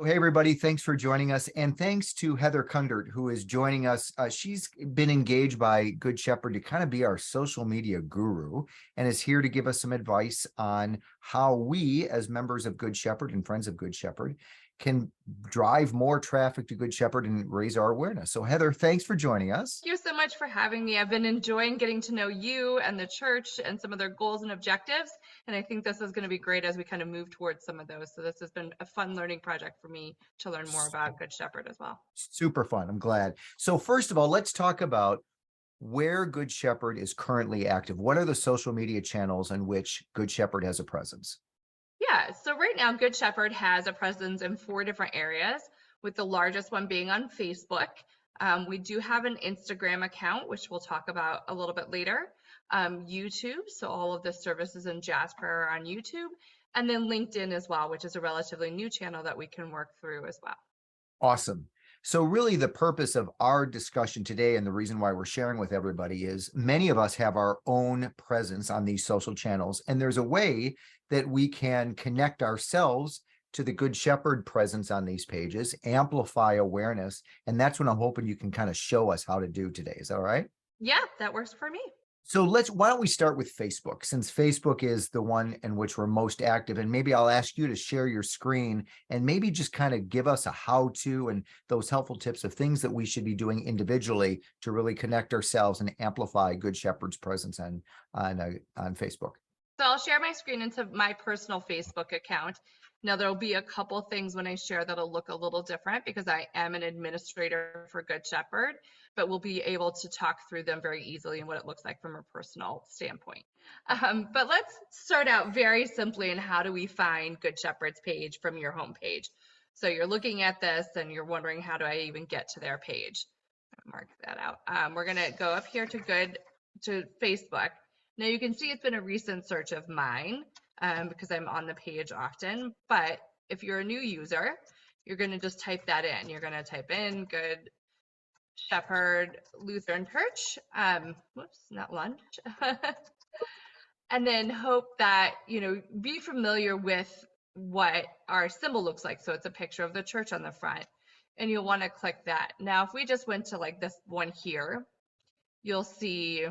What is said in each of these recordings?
Hey, everybody. Thanks for joining us. And thanks to Heather Kundert, who is joining us. She's been engaged by Good Shepherd to kind of be our social media guru and is here to give us some advice on how we, as members of Good Shepherd and friends of Good Shepherd, can drive more traffic to Good Shepherd and raise our awareness. So, Heather, thanks for joining us. Thank you so much for having me. I've been enjoying getting to know you and the church and some of their goals and objectives. And I think this is going to be great as we kind of move towards some of those. So this has been a fun learning project for me to learn more about Good Shepherd as well. Super fun. I'm glad. So, first of all, let's talk about where Good Shepherd is currently active. What are the social media channels in which Good Shepherd has a presence? Yeah, so right now Good Shepherd has a presence in 4 different areas, with the largest one being on Facebook. We do have an Instagram account, which we'll talk about a little bit later. YouTube, so all of the services in Jasper are on YouTube, and then LinkedIn as well, which is a relatively new channel that we can work through as well. Awesome. So really the purpose of our discussion today and the reason why we're sharing with everybody is many of us have our own presence on these social channels, and there's a way that we can connect ourselves to the Good Shepherd presence on these pages, amplify awareness, and that's what I'm hoping you can kind of show us how to do today. Is that all right? Yeah, that works for me. So why don't we start with Facebook, since Facebook is the one in which we're most active, and maybe I'll ask you to share your screen and maybe just kind of give us a how-to and those helpful tips of things that we should be doing individually to really connect ourselves and amplify Good Shepherd's presence on Facebook. So I'll share my screen into my personal Facebook account. Now there'll be a couple things when I share that'll look a little different because I am an administrator for Good Shepherd, but we'll be able to talk through them very easily and what it looks like from a personal standpoint. But let's start out very simply in how do we find Good Shepherd's page from your homepage. So you're looking at this and you're wondering, how do I even get to their page? Mark that out. We're gonna go up here to Facebook. Now you can see it's been a recent search of mine because I'm on the page often, but if you're a new user, you're going to just type that in. You're going to type in Good Shepherd Lutheran Church, whoops, not lunch, and then hope that, be familiar with what our symbol looks like. So it's a picture of the church on the front, and you'll want to click that. Now, if we just went to like this one here, you'll see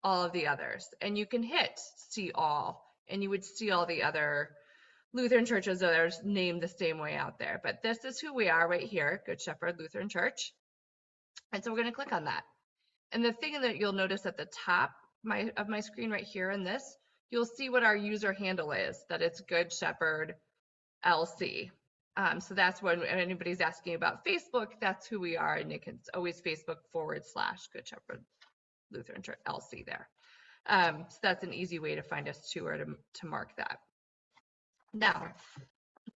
all of the others, and you can hit see all, and you would see all the other Lutheran churches that are named the same way out there. But this is who we are right here, Good Shepherd Lutheran Church. And so we're going to click on that. And the thing that you'll notice at the top of my screen right here in this, you'll see what our user handle is, that it's Good Shepherd LC. So that's when anybody's asking about Facebook, that's who we are, and it's always Facebook/Good Shepherd Lutheran Church LC there. So that's an easy way to find us too, or to mark that. Now,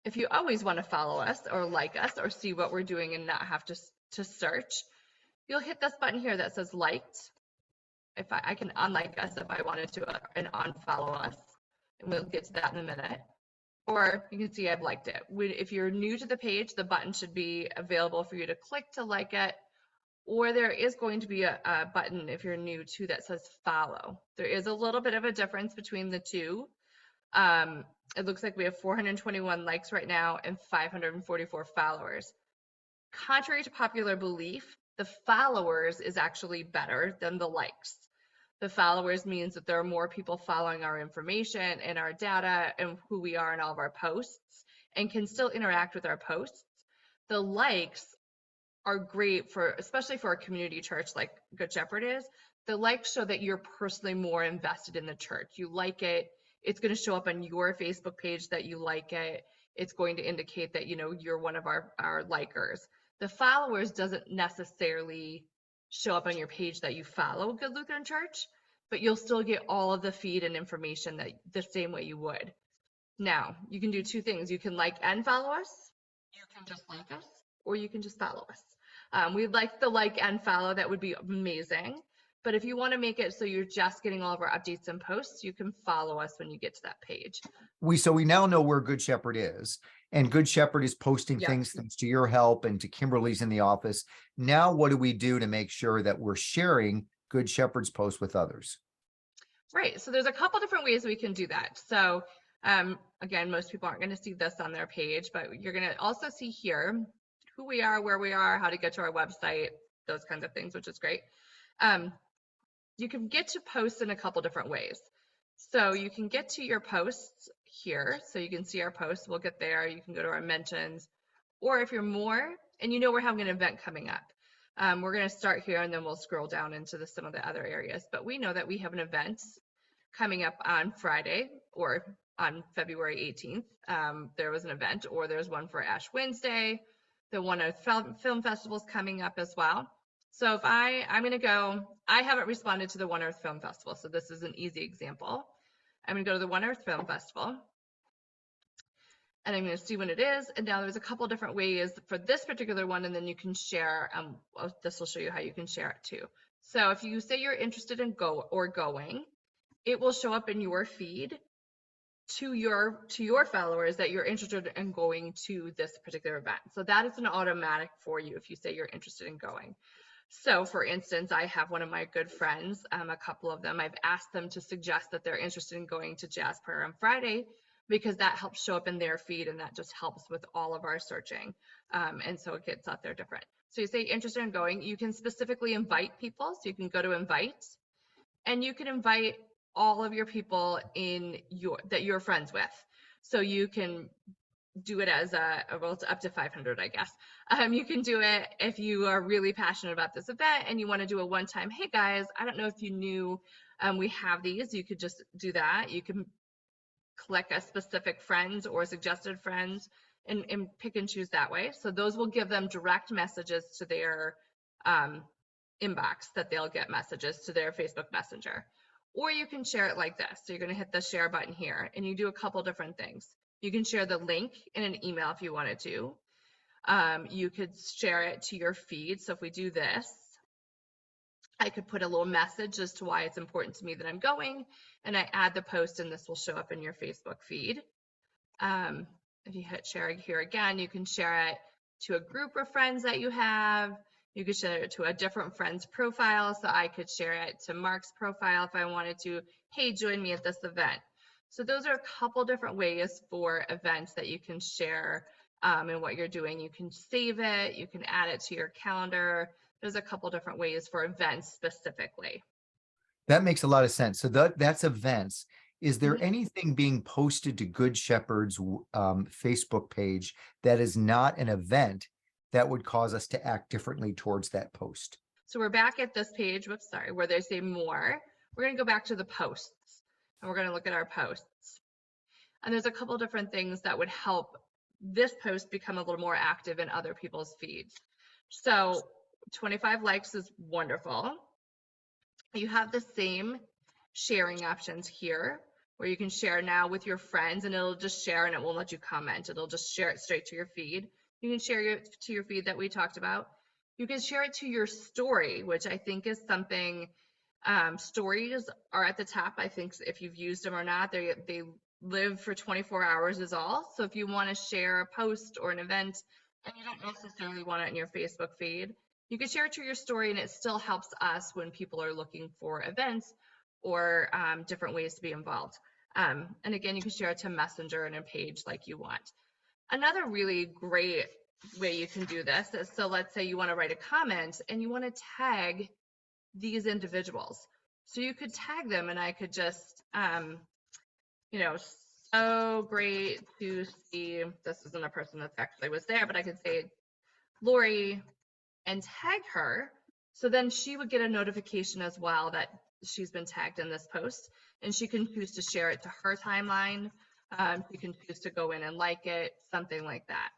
if you always want to follow us or like us or see what we're doing and not have to search, you'll hit this button here that says liked. If I can unlike us if I wanted to, and unfollow us, and we'll get to that in a minute. Or you can see I've liked it. If you're new to the page, the button should be available for you to click to like it. Or there is going to be a button if you're new too that says follow. There is a little bit of a difference between the two. It looks like we have 421 likes right now and 544 followers. Contrary to popular belief, the followers is actually better than the likes. The followers means that there are more people following our information and our data and who we are in all of our posts and can still interact with our posts. The likes are great especially for a community church like Good Shepherd is. The likes show that you're personally more invested in the church. You like it. It's going to show up on your Facebook page that you like it. It's going to indicate that, you're one of our likers. The followers doesn't necessarily show up on your page that you follow Good Lutheran Church, but you'll still get all of the feed and information that the same way you would. Now, you can do 2 things. You can like and follow us. You can just like us, or you can just follow us. We'd like the like and follow. That would be amazing. But if you want to make it so you're just getting all of our updates and posts, you can follow us when you get to that page. So we now know where Good Shepherd is, and Good Shepherd is posting things thanks to your help and to Kimberly's in the office. Now, what do we do to make sure that we're sharing Good Shepherd's posts with others? Right. So there's a couple different ways we can do that. So Again, most people aren't going to see this on their page, but you're going to also see here who we are, where we are, how to get to our website, those kinds of things, which is great. You can get to posts in a couple different ways. So you can get to your posts here. So you can see our posts. We'll get there. You can go to our mentions. Or if you're more, and you know we're having an event coming up, we're going to start here and then we'll scroll down into some of the other areas. But we know that we have an event coming up on Friday or on February 18th. There was an event, or there's one for Ash Wednesday. The One Earth Film Festival is coming up as well. So if I'm going to go, I haven't responded to the One Earth Film Festival, so this is an easy example. I'm going to go to the One Earth Film Festival, and I'm going to see when it is. And now there's a couple different ways for this particular one, and then you can share. This will show you how you can share it too. So if you say you're interested in going, it will show up in your feed to your followers that you're interested in going to this particular event. So that is an automatic for you if you say you're interested in going. So for instance, I have one of my good friends, a couple of them, I've asked them to suggest that they're interested in going to Jazz Prayer on Friday, because that helps show up in their feed, and that just helps with all of our searching. And so it gets out there different. So you say interested in going, you can specifically invite people. So you can go to invite, and you can invite all of your people that you're friends with. So you can do it as well, it's up to 500, I guess. You can do it if you are really passionate about this event and you want to do a one-time, hey guys, I don't know if you knew we have these. You could just do that. You can click a specific friends or suggested friends and pick and choose that way. So those will give them direct messages to their inbox, that they'll get messages to their Facebook Messenger. Or you can share it like this. So you're going to hit the share button here, and you do a couple different things. You can share the link in an email if you wanted to. You could share it to your feed. So if we do this, I could put a little message as to why it's important to me that I'm going, and I add the post, and this will show up in your Facebook feed. If you hit share here again, you can share it to a group of friends that you have. You could share it to a different friend's profile. So I could share it to Mark's profile if I wanted to, hey, join me at this event. So those are a couple different ways for events that you can share and what you're doing. You can save it, you can add it to your calendar. There's a couple different ways for events specifically. That makes a lot of sense. So that's events. Is there anything being posted to Good Shepherd's Facebook page that is not an event that would cause us to act differently towards that post? So we're back at this page, where they say more. We're going to go back to the posts, and we're going to look at our posts. And there's a couple different things that would help this post become a little more active in other people's feeds. So 25 likes is wonderful. You have the same sharing options here, where you can share now with your friends, and it'll just share, and it won't let you comment. It'll just share it straight to your feed. You can share it to your feed that we talked about. You can share it to your story, which I think is something, stories are at the top. I think if you've used them or not, they live for 24 hours is all. So if you want to share a post or an event and you don't necessarily want it in your Facebook feed, you can share it to your story, and it still helps us when people are looking for events or different ways to be involved. And again, you can share it to Messenger and a page like you want. Another really great way you can do this is, so let's say you want to write a comment and you want to tag these individuals. So you could tag them, and I could just, so great to see, this isn't a person that actually was there, but I could say Lori and tag her. So then she would get a notification as well that she's been tagged in this post, and she can choose to share it to her timeline. She can choose to go in and like it, something like that.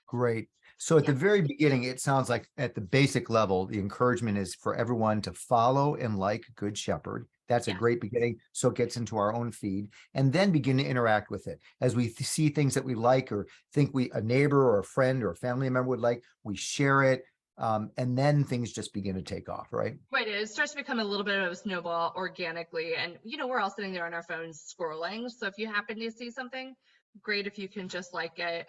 Great. So at the very beginning, it sounds like at the basic level, the encouragement is for everyone to follow and like Good Shepherd. That's a great beginning. So it gets into our own feed, and then begin to interact with it. As we see things that we like or think a neighbor or a friend or a family member would like, we share it. And then things just begin to take off, right? Right. It starts to become a little bit of a snowball organically. And, we're all sitting there on our phones scrolling. So if you happen to see something, great if you can just like it.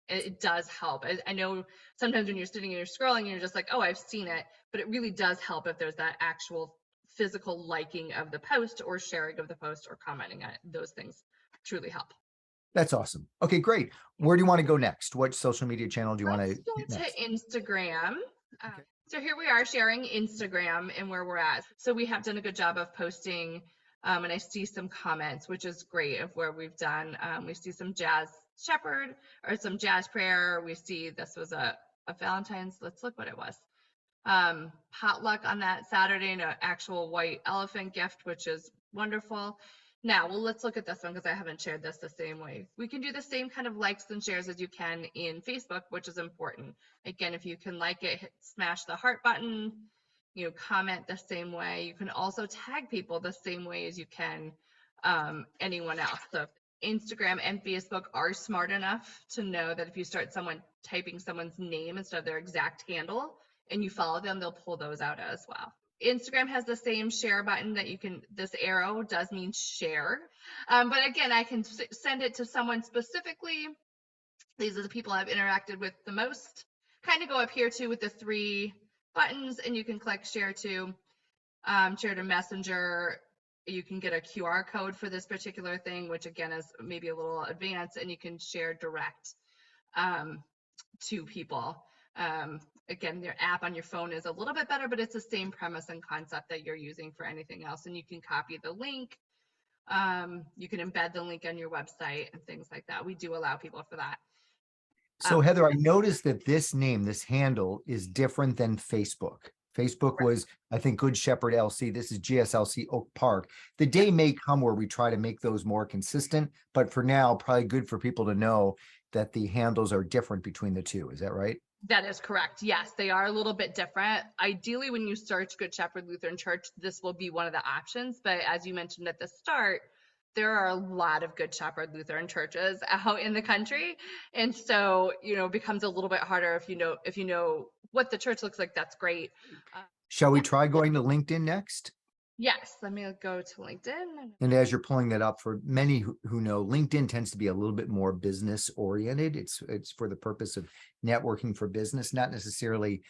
It does help. I know sometimes when you're sitting and you're scrolling, you're just like, oh, I've seen it. But it really does help if there's that actual physical liking of the post or sharing of the post or commenting on it. Those things truly help. That's awesome. Okay, great. Where do you want to go next? What social media channel do you want to Let's go hit to next? Instagram. Okay. So here we are sharing Instagram and where we're at. So we have done a good job of posting, and I see some comments, which is great of where we've done. We see some jazz shepherd or some jazz prayer. We see this was a Valentine's. Let's look what it was. Potluck on that Saturday and an actual white elephant gift, which is wonderful. Now, well, let's look at this one because I haven't shared this the same way. We can do the same kind of likes and shares as you can in Facebook, which is important. Again, if you can like it, smash the heart button, comment the same way. You can also tag people the same way as you can anyone else. So Instagram and Facebook are smart enough to know that if you start typing someone's name instead of their exact handle and you follow them, they'll pull those out as well. Instagram has the same share button that you can, this arrow does mean share. But again, I can send it to someone specifically. These are the people I've interacted with the most. Kind of go up here too with the 3 buttons and you can click share to, share to Messenger. You can get a QR code for this particular thing, which again is maybe a little advanced, and you can share direct to people. Again, your app on your phone is a little bit better, but it's the same premise and concept that you're using for anything else. And you can copy the link. You can embed the link on your website and things like that. We do allow people for that. So Heather, I noticed that this name, this handle is different than Facebook. Facebook was, I think, Good Shepherd LC. This is GSLC Oak Park. The day may come where we try to make those more consistent, but for now, probably good for people to know that the handles are different between the two. Is that right? That is correct. Yes, they are a little bit different. Ideally, when you search Good Shepherd Lutheran Church, this will be one of the options. But as you mentioned at the start, there are a lot of Good Shepherd Lutheran churches out in the country. And so, it becomes a little bit harder if you know what the church looks like. That's great. Shall we try going to LinkedIn next? Yes, let me go to LinkedIn. And as you're pulling that up, for many who know, LinkedIn tends to be a little bit more business oriented. It's for the purpose of networking for business, not necessarily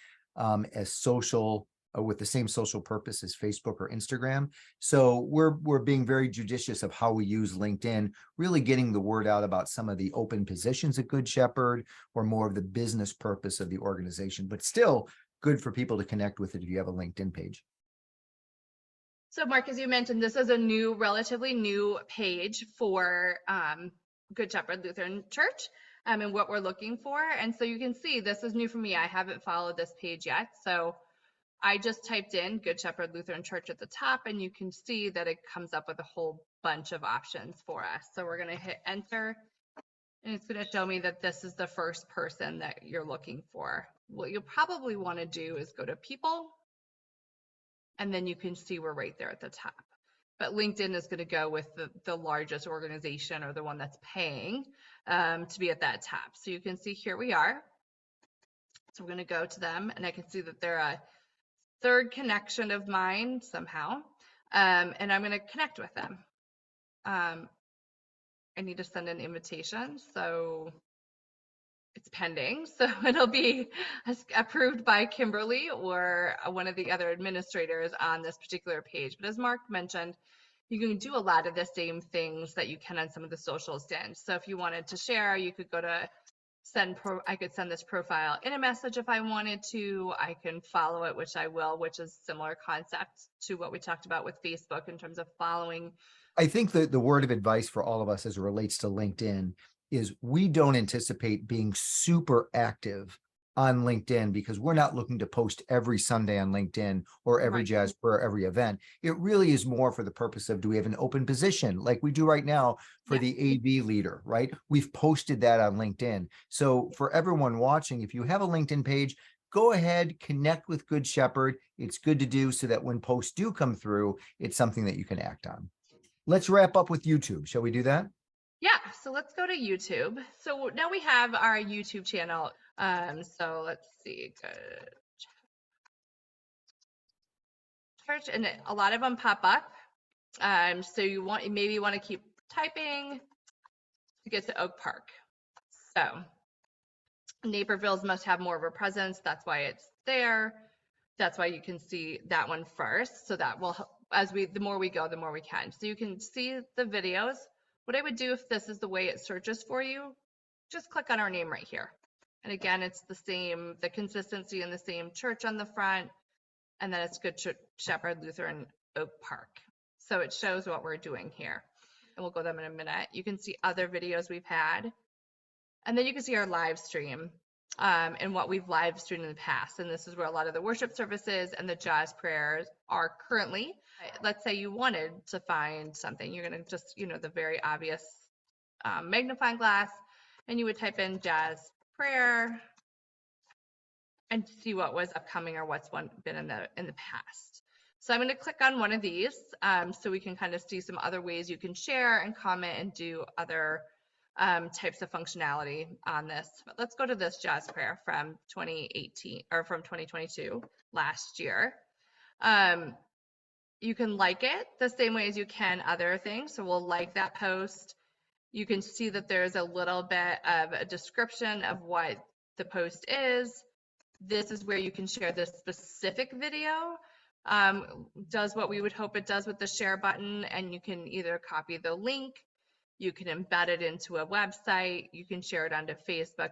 as social with the same social purpose as Facebook or Instagram. So we're being very judicious of how we use LinkedIn, really getting the word out about some of the open positions at Good Shepherd or more of the business purpose of the organization, but still good for people to connect with it if you have a LinkedIn page. So Mark, as you mentioned, this is a relatively new page for Good Shepherd Lutheran Church and what we're looking for. And so you can see this is new for me. I haven't followed this page yet. So I just typed in Good Shepherd Lutheran Church at the top, and you can see that it comes up with a whole bunch of options for us. So we're going to hit enter, and it's going to show me that this is the first person that you're looking for. What you'll probably want to do is go to people, and then you can see we're right there at the top. But LinkedIn is going to go with the largest organization or the one that's paying to be at that top. So you can see here we are. So we're going to go to them, and I can see that they're a third connection of mine somehow, and I'm going to connect with them. I need to send an invitation, so it's pending. So it'll be approved by Kimberly or one of the other administrators on this particular page. But as Mark mentioned, you can do a lot of the same things that you can on some of the social stands. So if you wanted to share, you could go to I could send this profile in a message if I wanted to. I can follow it, which I will, which is similar concept to what we talked about with Facebook in terms of following. I think that the word of advice for all of us as it relates to LinkedIn is we don't anticipate being super active on LinkedIn because we're not looking to post every Sunday on LinkedIn or every jazz or every event. It really is more for the purpose of, do we have an open position like we do right now for the AV leader, right? We've posted that on LinkedIn. So for everyone watching, if you have a LinkedIn page, go ahead, connect with Good Shepherd. It's good to do so that when posts do come through, it's something that you can act on. Let's wrap up with YouTube. Shall we do that? Yeah, so let's go to YouTube. So now we have our YouTube channel. So let's see, Good Church, and a lot of them pop up. So you maybe want to keep typing to get to Oak Park. So Naperville's must have more of a presence. That's why it's there. That's why you can see that one first. So that will, the more we go, the more we can. So you can see the videos What I would do if this is the way it searches for you, just click on our name right here. And again, it's the same, the consistency in the same church on the front, and then it's Good Shepherd Lutheran Oak Park. So it shows what we're doing here. And we'll go them in a minute. You can see other videos we've had. And then you can see our live stream and what we've live streamed in the past. And this is where a lot of the worship services and the jazz prayers are currently. Let's say you wanted to find something. You're going to just, the very obvious magnifying glass, and you would type in jazz prayer and see what was upcoming or what's been in the past. So I'm going to click on one of these so we can kind of see some other ways you can share and comment and do other types of functionality on this. But let's go to this jazz prayer from 2018 or from 2022, last year. You can like it the same way as you can other things. So we'll like that post. You can see that there's a little bit of a description of what the post is. This is where you can share this specific video. Does what we would hope it does with the share button, and you can either copy the link, you can embed it into a website, you can share it onto Facebook,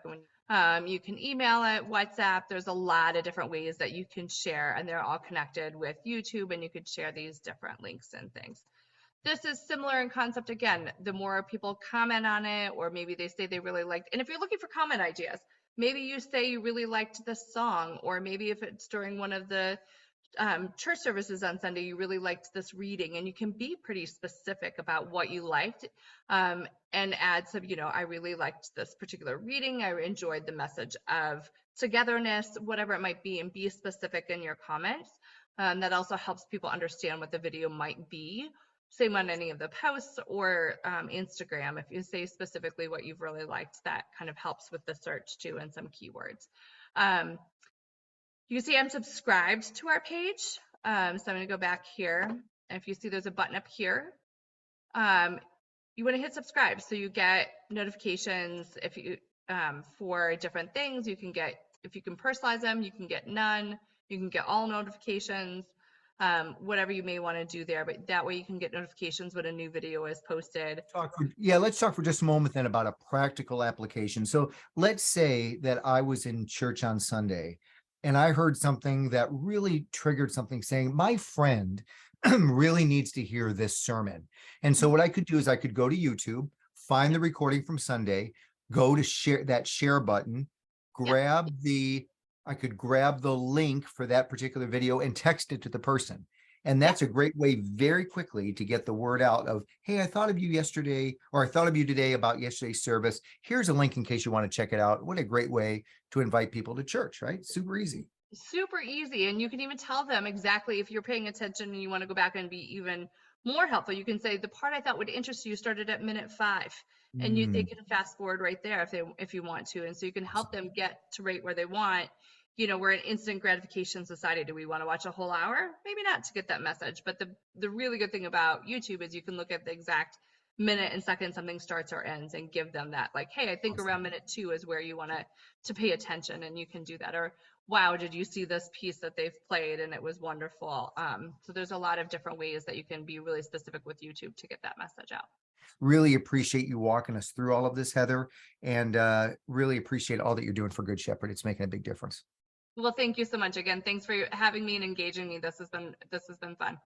and you can email it, WhatsApp. There's a lot of different ways that you can share, and they're all connected with YouTube, and you could share these different links and things. This is similar in concept. Again, the more people comment on it, or maybe they say they really liked, and if you're looking for comment ideas, maybe you say you really liked this song, or maybe if it's during one of the church services on Sunday, you really liked this reading, and you can be pretty specific about what you liked and add some, I really liked this particular reading. I enjoyed the message of togetherness, whatever it might be, and be specific in your comments. That also helps people understand what the video might be. Same on any of the posts or Instagram. If you say specifically what you've really liked, that kind of helps with the search too, and some keywords. You can see I'm subscribed to our page. So I'm going to go back here. And if you see there's a button up here, you want to hit subscribe so you get notifications if you for different things. You can get, if you can personalize them, you can get none, you can get all notifications. Whatever you may want to do there, but that way you can get notifications when a new video is posted. Let's talk for just a moment then about a practical application. So let's say that I was in church on Sunday and I heard something that really triggered something, saying my friend really needs to hear this sermon. And so what I could do is I could go to YouTube, find the recording from Sunday, go to share button, grab I could grab the link for that particular video and text it to the person. And that's a great way very quickly to get the word out of, hey, I thought of you yesterday, or I thought of you today about yesterday's service. Here's a link in case you want to check it out. What a great way to invite people to church, right? Super easy. Super easy. And you can even tell them exactly if you're paying attention and you want to go back and be even more helpful. You can say the part I thought would interest you started at minute 5. And they can fast forward right there if you want to. And so you can help them get to right where they want. We're an instant gratification society. Do we want to watch a whole hour? Maybe not to get that message. But the really good thing about YouTube is you can look at the exact minute and second something starts or ends and give them that, like, hey, I think around minute 2 is where you want to pay attention, and you can do that. Or, wow, did you see this piece that they've played and it was wonderful. So there's a lot of different ways that you can be really specific with YouTube to get that message out. Really appreciate you walking us through all of this, Heather, and really appreciate all that you're doing for Good Shepherd. It's making a big difference. Well, thank you so much again. Thanks for having me and engaging me. This has been fun.